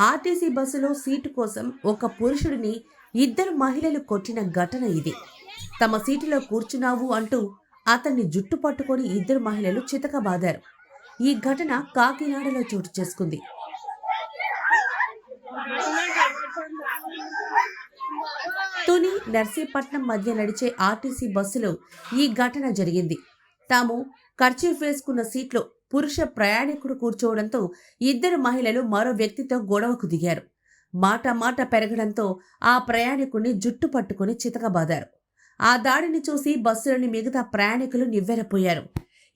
RTC బస్సులో seat కోసం ఒక పురుషుడిని ఇద్దరు మహిళలు కొట్టిన ఘటన ఇది. తమ సీటులో కూర్చున్నావు అంటూ అతన్ని జుట్టు పట్టుకొని ఇద్దరు మహిళలు చితకబాదారు. ఈ ఘటన కాకినాడలో చోటు చేసుకుంది. తుని నర్సీపట్నం మధ్య నడిచే ఆర్టీసీ బస్సులో ఈ ఘటన జరిగింది. తాము కర్చీఫ్ వేసుకున్న సీట్లో పురుష ప్రయాణికుడు కూర్చోవడంతో ఇద్దరు మహిళలు మరో వ్యక్తితో గొడవకు దిగారు. మాట పెరగడంతో ఆ ప్రయాణికుడిని జుట్టు పట్టుకుని చితకబాదారు. ఆ దాడిని చూసి బస్సులోని మిగతా ప్రయాణికులు నివ్వెరపోయారు.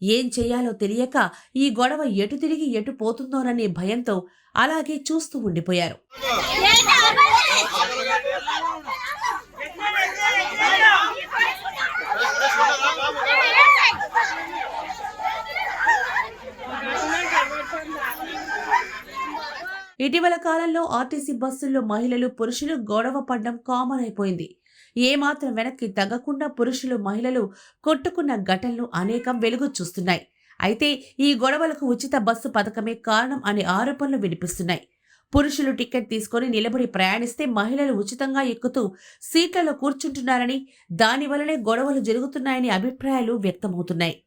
ఏం చేయాలో తెలియక ఈ గొడవ ఎటు తిరిగి ఎటు పోతుందోననే భయంతో అలాగే చూస్తూ ఉండిపోయారు. ఇటీవల కాలంలో ఆర్టీసీ బస్సుల్లో మహిళలు పురుషులు గొడవ పడ్డం కామన్ అయిపోయింది. ఏమాత్రం వెనక్కి తగ్గకుండా పురుషులు మహిళలు కొట్టుకున్న ఘటనలు అనేకం వెలుగు చూస్తున్నాయి. అయితే ఈ గొడవలకు ఉచిత బస్సు పథకమే కారణం అనే ఆరోపణలు వినిపిస్తున్నాయి. పురుషులు టికెట్ తీసుకొని నిలబడి ప్రయాణిస్తే మహిళలు ఉచితంగా ఎక్కుతూ సీట్లలో కూర్చుంటున్నారని, దానివల్లనే గొడవలు జరుగుతున్నాయని అభిప్రాయాలు వ్యక్తమవుతున్నాయి.